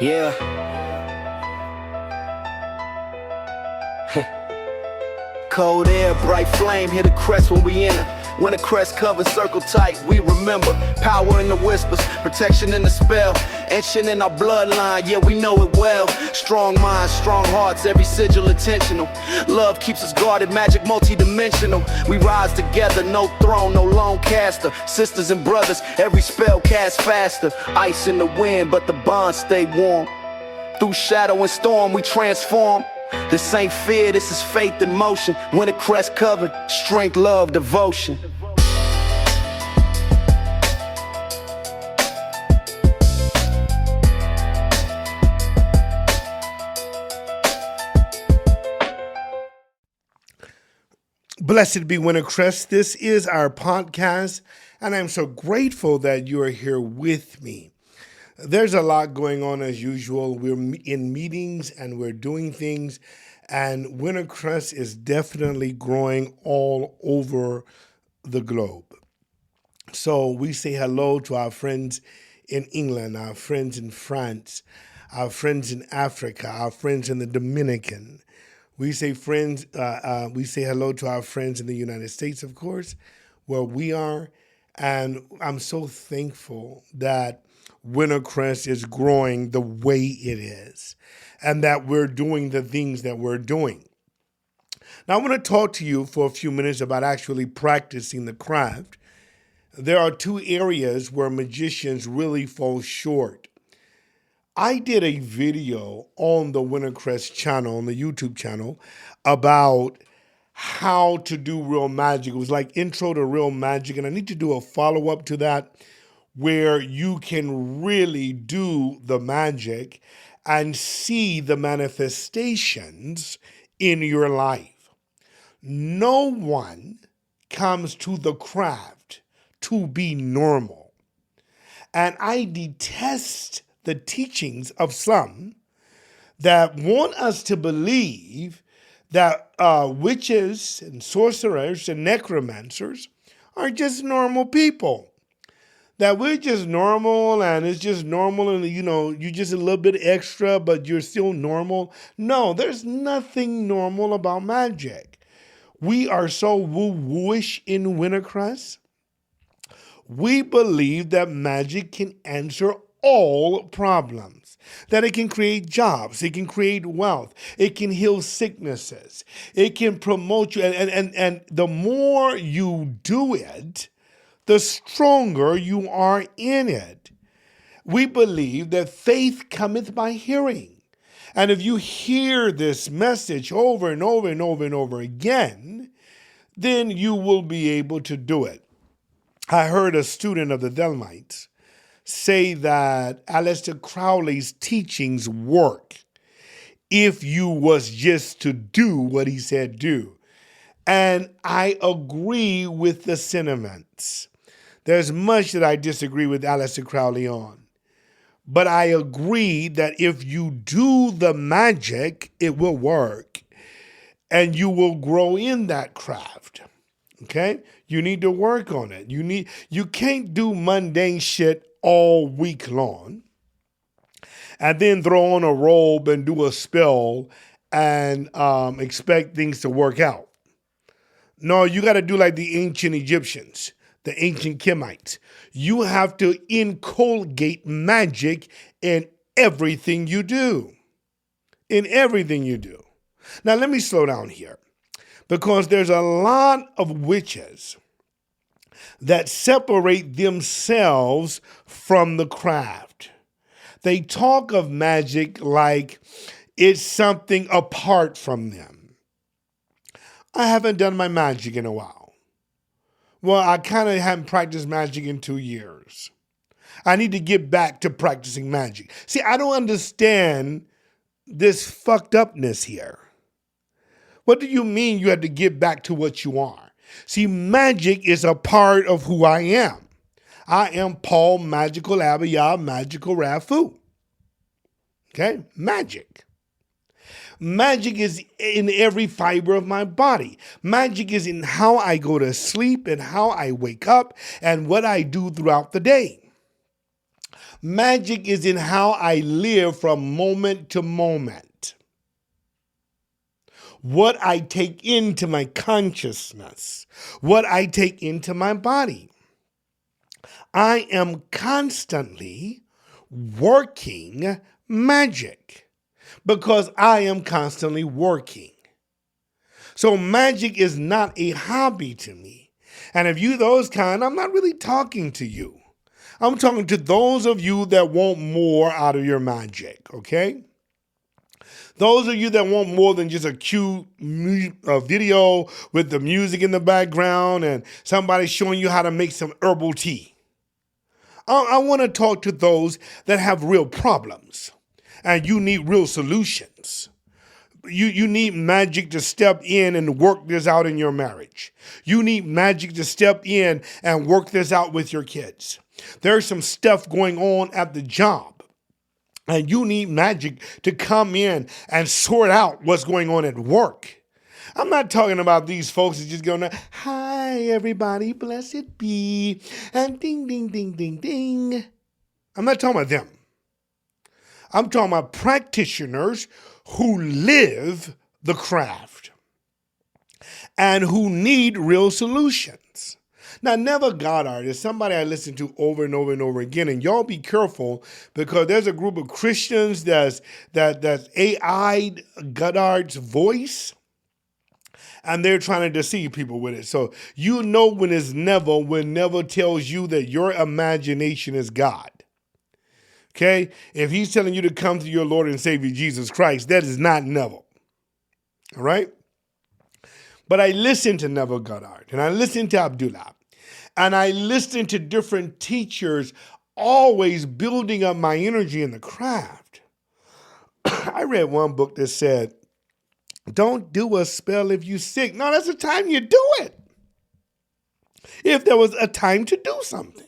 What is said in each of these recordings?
Yeah. Cold air, bright flame, hit a crest when we enter. When the crest covers, circle tight, we remember. Power in the whispers, protection in the spell. Ancient in our bloodline, yeah, we know it well. Strong minds, strong hearts, every sigil intentional. Love keeps us guarded, magic multi-dimensional. We rise together, no throne, no lone caster. Sisters and brothers, every spell cast faster. Ice in the wind, but the bonds stay warm. Through shadow and storm, we transform. This ain't fear, this is faith in motion. When the crest covered, strength, love, devotion. Blessed be Wintercrest. This is our podcast, and I'm so grateful that you are here with me. There's a lot going on as usual. We're in meetings and we're doing things, and Wintercrest is definitely growing all over the globe. So we say hello to our friends in England, our friends in France, our friends in Africa, our friends in the Dominican. We say we say hello to our friends in the United States, of course, where we are. And I'm so thankful that Wintercrest is growing the way it is and that we're doing the things that we're doing. Now, I want to talk to you for a few minutes about actually practicing the craft. There are two areas where magicians really fall short. I did a video on the Wintercrest channel, on the YouTube channel, about how to do real magic. It was like intro to real magic, and I need to do a follow-up to that where you can really do the magic and see the manifestations in your life. No one comes to the craft to be normal. And I detest the teachings of some that want us to believe that witches and sorcerers and necromancers are just normal people. That we're just normal and it's just normal and, you're just a little bit extra, but you're still normal. No, there's nothing normal about magic. We are so woo-wooish in Wintercrest. We believe that magic can answer all problems, that it can create jobs, it can create wealth, it can heal sicknesses, it can promote you. And the more you do it, the stronger you are in it. We believe that faith cometh by hearing. And if you hear this message over and over and over and over again, then you will be able to do it. I heard a student of the Thelemites say that Aleister Crowley's teachings work if you was just to do what he said do. And I agree with the sentiments. There's much that I disagree with Aleister Crowley on. But I agree that if you do the magic, it will work. And you will grow in that craft. Okay? You need to work on it. You can't do mundane shit all week long and then throw on a robe and do a spell and expect things to work out. No, you got to do like the ancient Egyptians, the ancient Kemites. You have to inculcate magic in everything you do. In everything you do. Now, let me slow down here because there's a lot of witches that separate themselves from the craft. They talk of magic like it's something apart from them. I haven't done my magic in a while. Well, I kind of haven't practiced magic in 2 years. I need to get back to practicing magic. See, I don't understand this fucked upness here. What do you mean you have to get back to what you are? See, magic is a part of who I am. I am Paul Magical Abayah Magical Rafu. Okay? Magic. Magic is in every fiber of my body. Magic is in how I go to sleep and how I wake up and what I do throughout the day. Magic is in how I live from moment to moment. What I take into my consciousness, what I take into my body. I am constantly working magic because I am constantly working. So magic is not a hobby to me. And if you those kind, I'm not really talking to you. I'm talking to those of you that want more out of your magic, okay? Those of you that want more than just a cute video with the music in the background and somebody showing you how to make some herbal tea. I want to talk to those that have real problems and you need real solutions. You need magic to step in and work this out in your marriage. You need magic to step in and work this out with your kids. There's some stuff going on at the job, and you need magic to come in and sort out what's going on at work. I'm not talking about these folks that just going, hi, everybody, blessed be, and ding, ding, ding, ding, ding. I'm not talking about them. I'm talking about practitioners who live the craft and who need real solutions. Now, Neville Goddard is somebody I listen to over and over and over again, and y'all be careful because there's a group of Christians that's AI'd Goddard's voice, and they're trying to deceive people with it. So you know when it's Neville, when Neville tells you that your imagination is God. Okay? If he's telling you to come to your Lord and Savior Jesus Christ, that is not Neville. All right? But I listen to Neville Goddard, and I listen to Abdullah, and I listen to different teachers always building up my energy in the craft. I read one book that said, don't do a spell if you're sick. No, that's the time you do it. If there was a time to do something.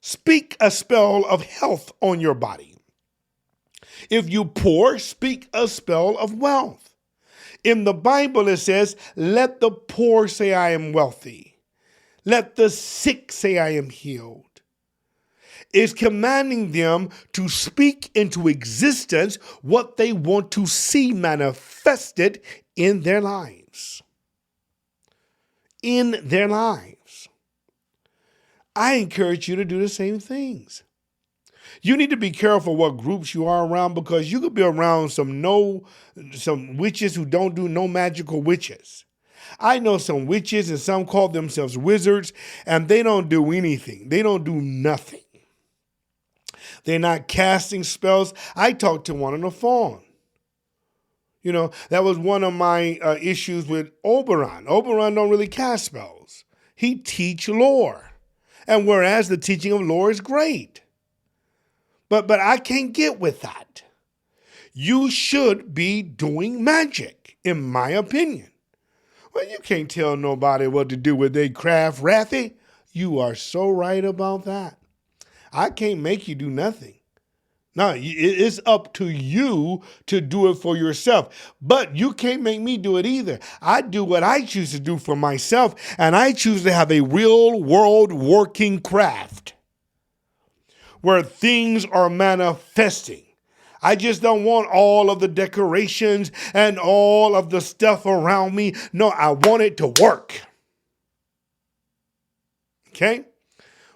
Speak a spell of health on your body. If you poor, speak a spell of wealth. In the Bible it says, let the poor say I am wealthy. Let the sick say I am healed. It's commanding them to speak into existence what they want to see manifested in their lives. In their lives. I encourage you to do the same things. You need to be careful what groups you are around because you could be around some witches who don't do no magical witches. I know some witches and some call themselves wizards and they don't do anything. They don't do nothing. They're not casting spells. I talked to one on the phone. You know, that was one of my issues with Oberon. Oberon don't really cast spells. He teach lore. And whereas the teaching of lore is great. But I can't get with that. You should be doing magic, in my opinion. Well, you can't tell nobody what to do with their craft, Raffy. You are so right about that. I can't make you do nothing. No, it's up to you to do it for yourself. But you can't make me do it either. I do what I choose to do for myself, and I choose to have a real world working craft where things are manifesting. I just don't want all of the decorations and all of the stuff around me. No, I want it to work. Okay?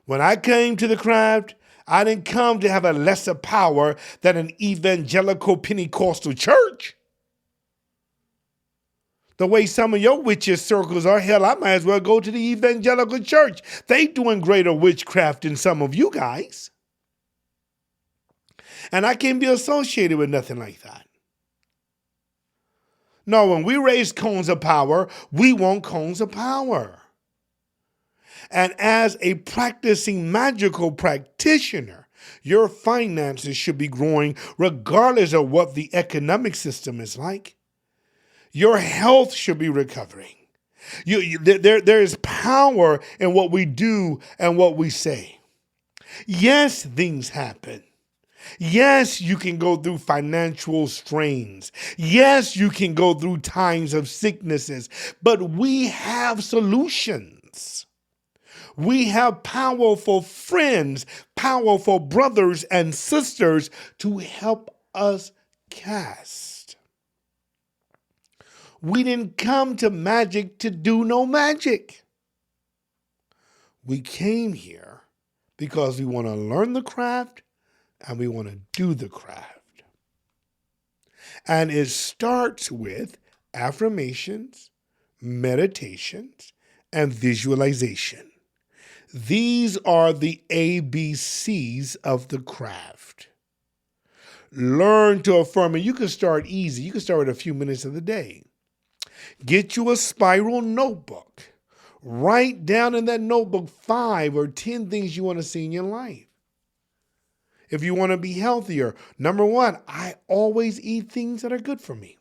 When I came to the craft, I didn't come to have a lesser power than an evangelical Pentecostal church. The way some of your witches circles are, hell, I might as well go to the evangelical church. They doing greater witchcraft than some of you guys. And I can't be associated with nothing like that. No, when we raise cones of power, we want cones of power. And as a practicing magical practitioner, your finances should be growing regardless of what the economic system is like. Your health should be recovering. There is power in what we do and what we say. Yes, things happen. Yes, you can go through financial strains. Yes, you can go through times of sicknesses, but we have solutions. We have powerful friends, powerful brothers and sisters to help us cast. We didn't come to magic to do no magic. We came here because we want to learn the craft and we want to do the craft. And it starts with affirmations, meditations, and visualization. These are the ABCs of the craft. Learn to affirm, and you can start easy. You can start with a few minutes of the day. Get you a spiral notebook. Write down in that notebook 5 or 10 things you want to see in your life. If you want to be healthier, number 1, I always eat things that are good for me.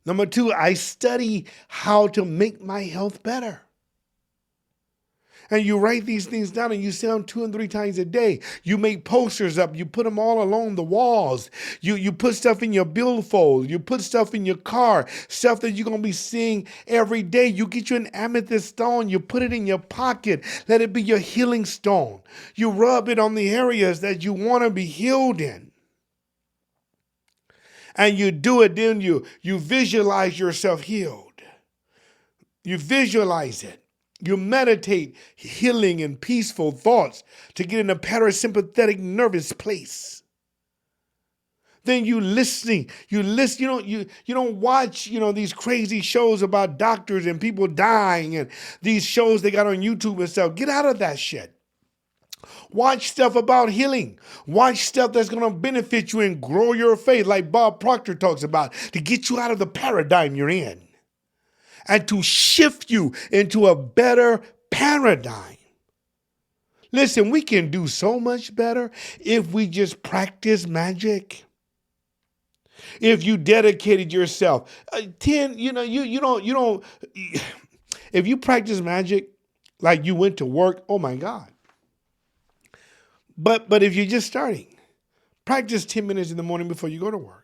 Number 2, I study how to make my health better. And you write these things down and you say them 2 and 3 times a day. You make posters up. You put them all along the walls. You put stuff in your billfold. You put stuff in your car, stuff that you're going to be seeing every day. You get you an amethyst stone. You put it in your pocket. Let it be your healing stone. You rub it on the areas that you want to be healed in. And you do it, then you visualize yourself healed. You visualize it. You meditate healing and peaceful thoughts to get in a parasympathetic nervous place. Then you listen, you don't watch, these crazy shows about doctors and people dying and these shows they got on YouTube and stuff. Get out of that shit. Watch stuff about healing. Watch stuff that's going to benefit you and grow your faith, like Bob Proctor talks about, to get you out of the paradigm you're in and to shift you into a better paradigm. Listen, we can do so much better if we just practice magic. If you dedicated yourself, if you practice magic like you went to work, oh my God. But if you're just starting, practice 10 minutes in the morning before you go to work.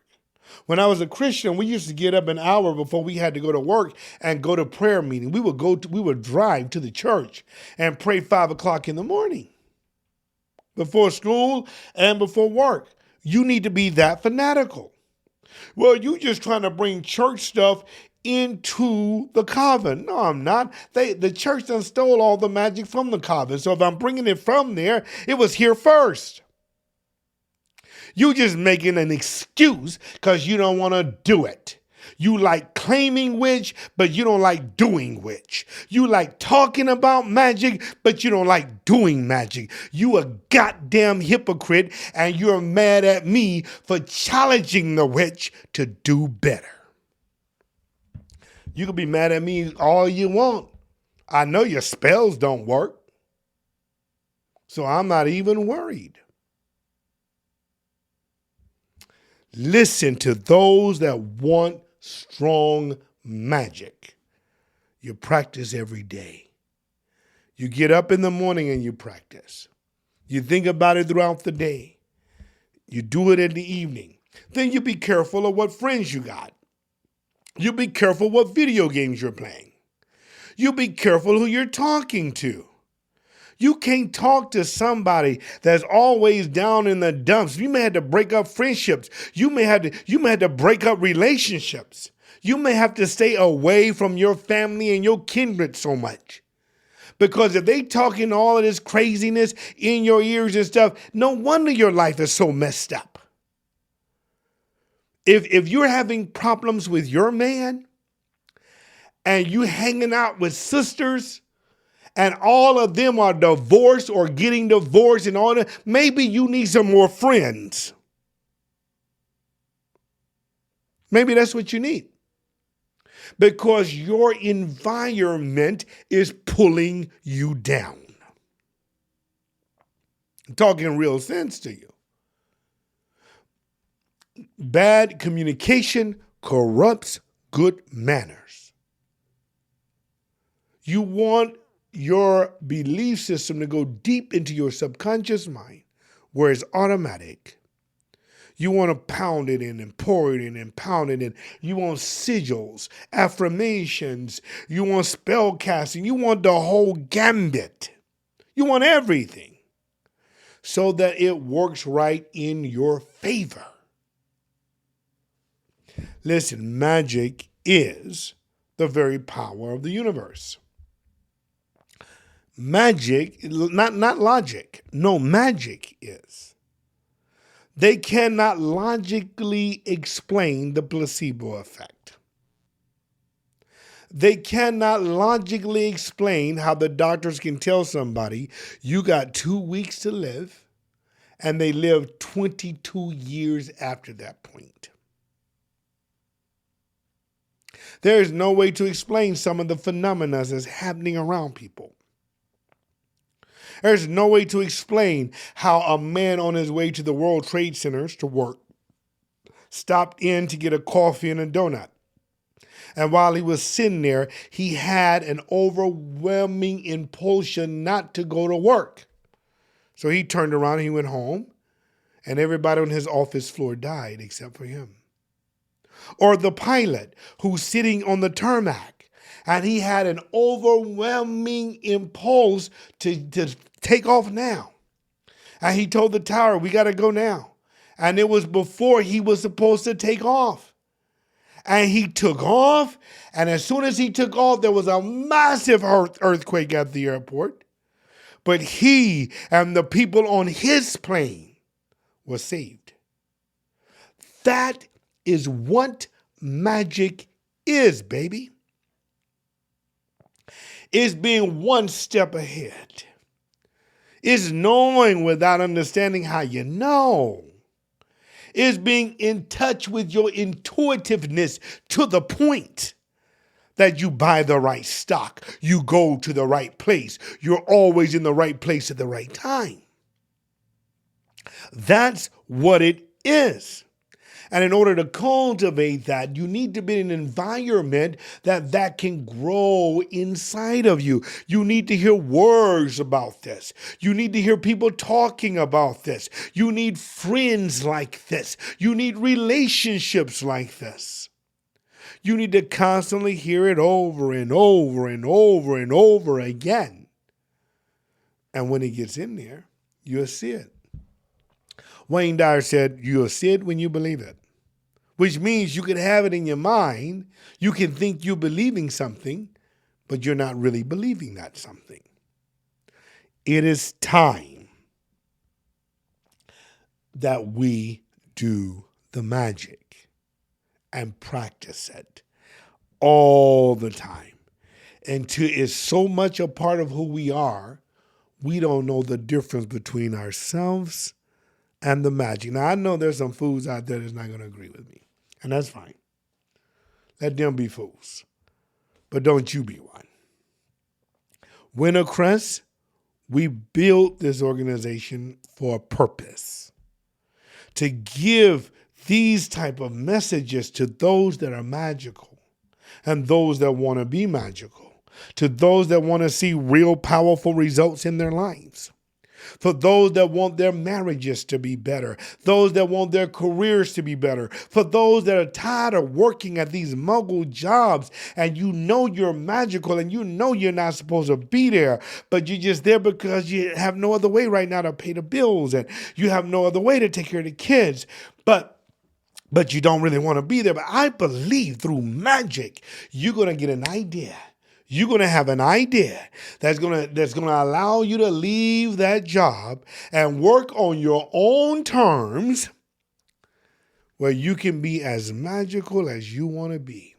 When I was a Christian, we used to get up an hour before we had to go to work and go to prayer meeting. We would drive to the church and pray 5 o'clock in the morning before school and before work. You need to be that fanatical. Well, you just trying to bring church stuff into the coven. No, I'm not. The church done stole all the magic from the coven. So if I'm bringing it from there, it was here first. You just making an excuse because you don't want to do it. You like claiming witch, but you don't like doing witch. You like talking about magic, but you don't like doing magic. You a goddamn hypocrite, and you're mad at me for challenging the witch to do better. You can be mad at me all you want. I know your spells don't work, so I'm not even worried. Listen to those that want strong magic. You practice every day. You get up in the morning and you practice. You think about it throughout the day. You do it in the evening. Then you be careful of what friends you got. You be careful what video games you're playing. You be careful who you're talking to. You can't talk to somebody that's always down in the dumps. You may have to break up friendships. You may have to break up relationships. You may have to stay away from your family and your kindred so much. Because if they talking all of this craziness in your ears and stuff, no wonder your life is so messed up. If you're having problems with your man and you hanging out with sisters and all of them are divorced or getting divorced and all that, maybe you need some more friends. Maybe that's what you need. Because your environment is pulling you down. I'm talking real sense to you. Bad communication corrupts good manners. You want your belief system to go deep into your subconscious mind, where it's automatic. You want to pound it in and pour it in and pound it in. You want sigils, affirmations. You want spell casting. You want the whole gambit. You want everything so that it works right in your favor. Listen, magic is the very power of the universe. Magic, not logic. No, magic is. They cannot logically explain the placebo effect. They cannot logically explain how the doctors can tell somebody you got 2 weeks to live and they live 22 years after that point. There is no way to explain some of the phenomena that's happening around people. There's no way to explain how a man on his way to the World Trade Centers to work stopped in to get a coffee and a donut. And while he was sitting there, he had an overwhelming impulsion not to go to work. So he turned around and he went home, and everybody on his office floor died except for him. Or the pilot who's sitting on the tarmac, and he had an overwhelming impulse to take off now. And he told the tower, we got to go now. And it was before he was supposed to take off. And he took off. And as soon as he took off, there was a massive earthquake at the airport. But he and the people on his plane were saved. That is what magic is, baby. It's being one step ahead. It's knowing without understanding how you know. It's being in touch with your intuitiveness to the point that you buy the right stock. You go to the right place. You're always in the right place at the right time. That's what it is. And in order to cultivate that, you need to be in an environment that can grow inside of you. You need to hear words about this. You need to hear people talking about this. You need friends like this. You need relationships like this. You need to constantly hear it over and over and over and over again. And when it gets in there, you'll see it. Wayne Dyer said, you'll see it when you believe it. Which means you can have it in your mind. You can think you're believing something, but you're not really believing that something. It is time that we do the magic and practice it all the time. Until it's so much a part of who we are, we don't know the difference between ourselves and the magic. Now, I know there's some fools out there that's not going to agree with me, and that's fine. Let them be fools, but don't you be one. Wintercrest, we built this organization for a purpose, to give these type of messages to those that are magical and those that want to be magical, to those that want to see real powerful results in their lives. For those that want their marriages to be better, those that want their careers to be better, for those that are tired of working at these muggle jobs and you know you're magical and you know you're not supposed to be there, but you're just there because you have no other way right now to pay the bills and you have no other way to take care of the kids, but you don't really want to be there. But I believe through magic, you're going to get an idea. You're going to have an idea that's going to allow you to leave that job and work on your own terms where you can be as magical as you want to be.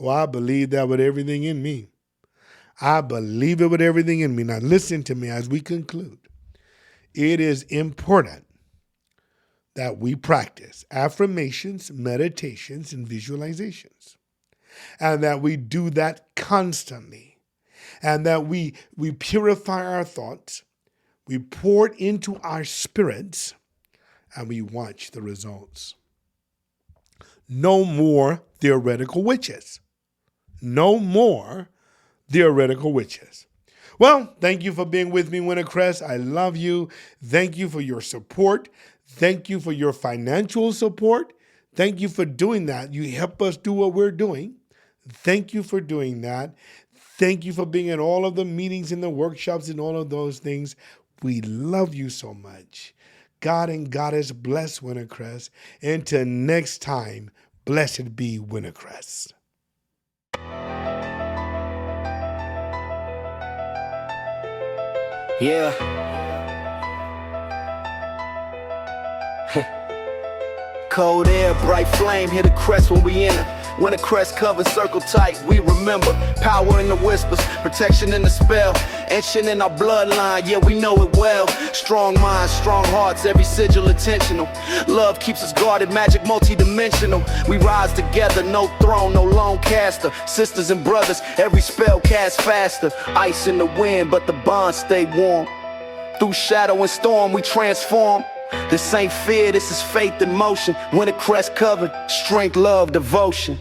Well, I believe that with everything in me. I believe it with everything in me. Now listen to me as we conclude. It is important that we practice affirmations, meditations, and visualizations. And that we do that constantly. And that we purify our thoughts. We pour it into our spirits. And we watch the results. No more theoretical witches. No more theoretical witches. Well, thank you for being with me, Wintercrest. I love you. Thank you for your support. Thank you for your financial support. Thank you for doing that. You help us do what we're doing. Thank you for doing that. Thank you for being in all of the meetings and the workshops and all of those things. We love you so much. God and Goddess bless Wintercrest. Until next time, blessed be Wintercrest. Yeah. Cold air, bright flame, hit a crest when we enter. When the crest covers circle tight, we remember. Power in the whispers, protection in the spell. Ancient in our bloodline, yeah, we know it well. Strong minds, strong hearts, every sigil intentional. Love keeps us guarded, magic multi-dimensional. We rise together, no throne, no lone caster. Sisters and brothers, every spell cast faster. Ice in the wind, but the bonds stay warm. Through shadow and storm, we transform. This ain't fear, this is faith in motion. When the crest covered, strength, love, devotion.